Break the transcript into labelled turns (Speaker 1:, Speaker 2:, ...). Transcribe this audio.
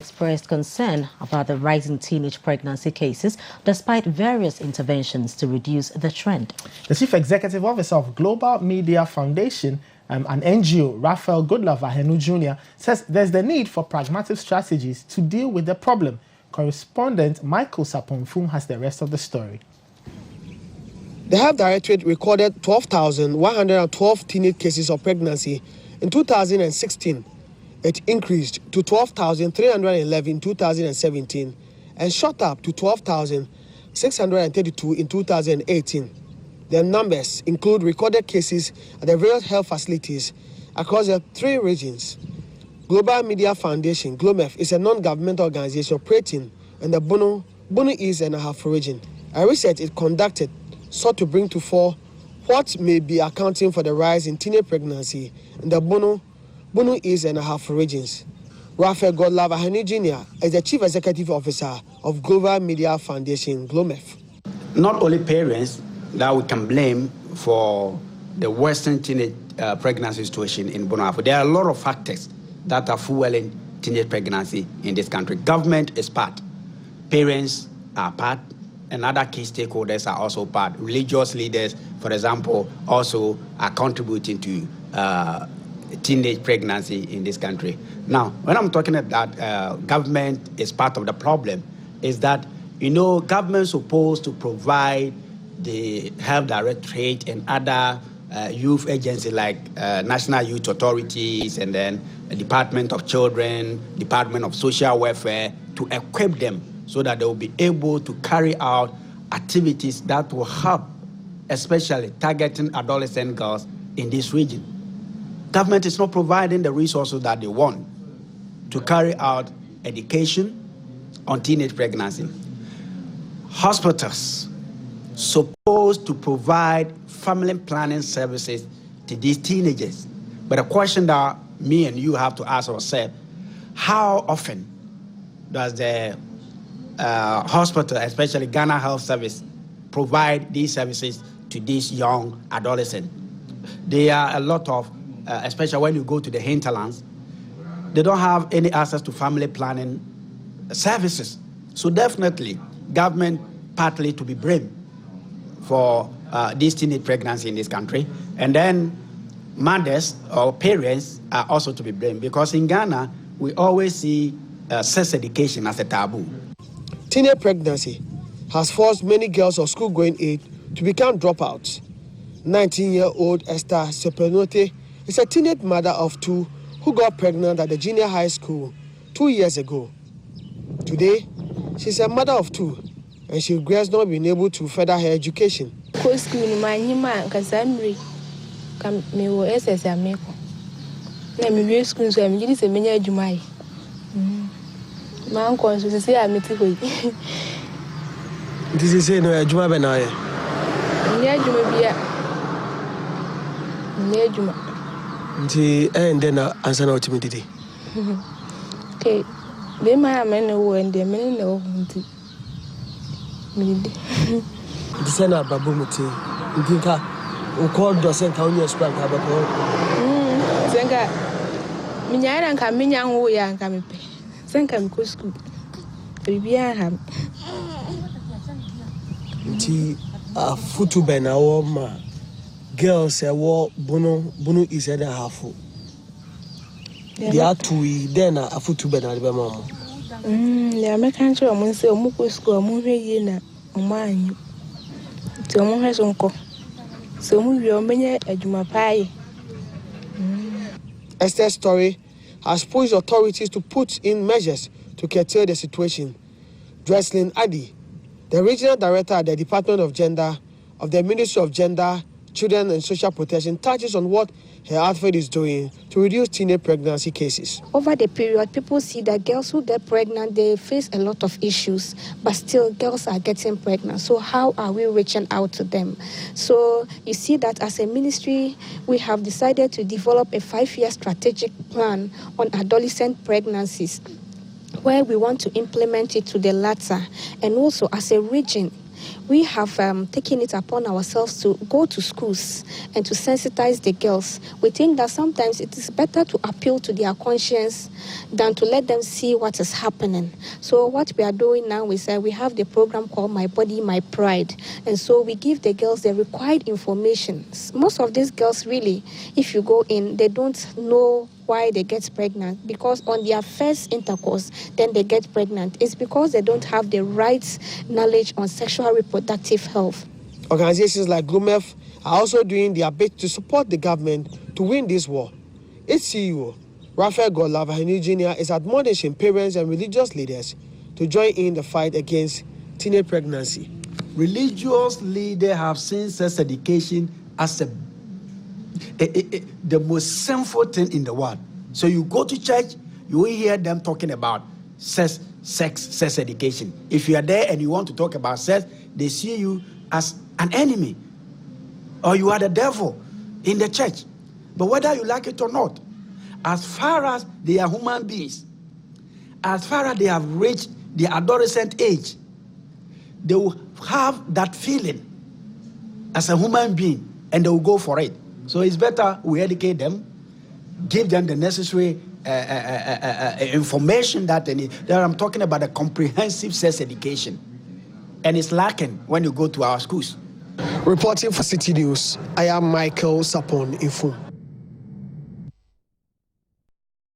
Speaker 1: expressed concern about the rising teenage pregnancy cases despite various interventions to reduce the trend.
Speaker 2: The Chief Executive Officer of Global Media Foundation, an NGO, Raphael Goodlove-Ahenu Jr., says there's the need for pragmatic strategies to deal with the problem. Correspondent Michael Saponfum has the rest of the story.
Speaker 3: The Health Directorate recorded 12,112 teenage cases of pregnancy in 2016. It increased to 12,311 in 2017 and shot up to 12,632 in 2018. The numbers include recorded cases at the various health facilities across the 3 regions. Global Media Foundation, GLOMEF, is a non-governmental organization operating in the Bono East and Ahafo region. A research it conducted sought to bring to fore what may be accounting for the rise in teenage pregnancy in the Bono East and Ahafo regions. Raphael Goodlove-Ahenu Jr. is the Chief Executive Officer of Global Media Foundation, GLOMEF.
Speaker 4: Not only parents that we can blame for the worsening teenage pregnancy situation in Bono Ahafo. There are a lot of factors that are fueling teenage pregnancy in this country. Government is part, parents are part, and other key stakeholders are also part. Religious leaders, for example, also are contributing to teenage pregnancy in this country. Now, when I'm talking about government is part of the problem, is that, government is supposed to provide the Health Directorate and other youth agencies like National Youth Authorities and then the Department of Children, Department of Social Welfare to equip them so that they will be able to carry out activities that will help, especially targeting adolescent girls in this region. Government is not providing the resources that they want to carry out education on teenage pregnancy. Hospitals supposed to provide family planning services to these teenagers. But the question that me and you have to ask ourselves, how often does the hospital, especially Ghana Health Service, provide these services to these young adolescents? There are a lot of, especially when you go to the hinterlands, they don't have any access to family planning services. So definitely, government partly to be blamed for this teenage pregnancy in this country. And then mothers or parents are also to be blamed because in Ghana, we always see sex education as a taboo.
Speaker 3: Teenage pregnancy has forced many girls of school-going age to become dropouts. 19-year-old Esther Sepenote is a teenage mother of 2 who got pregnant at the junior high school 2 years ago. Today, she's a mother of 2 and she regrets not being able to further her education. This is no Juma Benaye. And then answer out to me today.
Speaker 5: Okay, they might men know and the men know.
Speaker 3: The Senna Babumuti, Dinka, who called the St. County Spank.
Speaker 5: Senga Minya and Camina, who young Camipe. Senka Cusco. Bibiaham.
Speaker 3: A futu bena woma girls say Bono is at a half. They are 2 then a futu bena the mama.
Speaker 5: The American woman say Mukusco movie in a mine. So has uncle. So move your many at Jumapai.
Speaker 3: Esther's story has pushed authorities to put in measures to curtail the situation. Dreslin Addy, the regional director at the Department of Gender of the Ministry of Gender, Children and Social Protection, touches on what her outfit is doing to reduce teenage pregnancy cases.
Speaker 6: Over the period, people see that girls who get pregnant, they face a lot of issues, but still girls are getting pregnant. So how are we reaching out to them? So you see that as a ministry, we have decided to develop a 5-year strategic plan on adolescent pregnancies, where we want to implement it to the latter. And also as a region, we have taken it upon ourselves to go to schools and to sensitize the girls. We think that sometimes it is better to appeal to their conscience than to let them see what is happening. So what we are doing now is we have the program called My Body, My Pride. And so we give the girls the required information. Most of these girls really, if you go in, they don't know why they get pregnant, because on their first intercourse, then they get pregnant. It's because they don't have the right knowledge on sexual reproductive health.
Speaker 3: Organizations like GLOMEF are also doing their bit to support the government to win this war. Its CEO, Raphael Godlove Jr., is admonishing parents and religious leaders to join in the fight against teenage pregnancy.
Speaker 4: Religious leaders have seen sex education as the most sinful thing in the world. So you go to church, you will hear them talking about sex education. If you are there and you want to talk about sex, they see you as an enemy, or you are the devil in the church. But whether you like it or not, as far as they are human beings, as far as they have reached the adolescent age, they will have that feeling as a human being, and they will go for it. So it's better we educate them, give them the necessary information that they need. That I'm talking about a comprehensive sex education, and it's lacking when you go to our schools.
Speaker 3: Reporting for City News, I am Michael Sapon Info.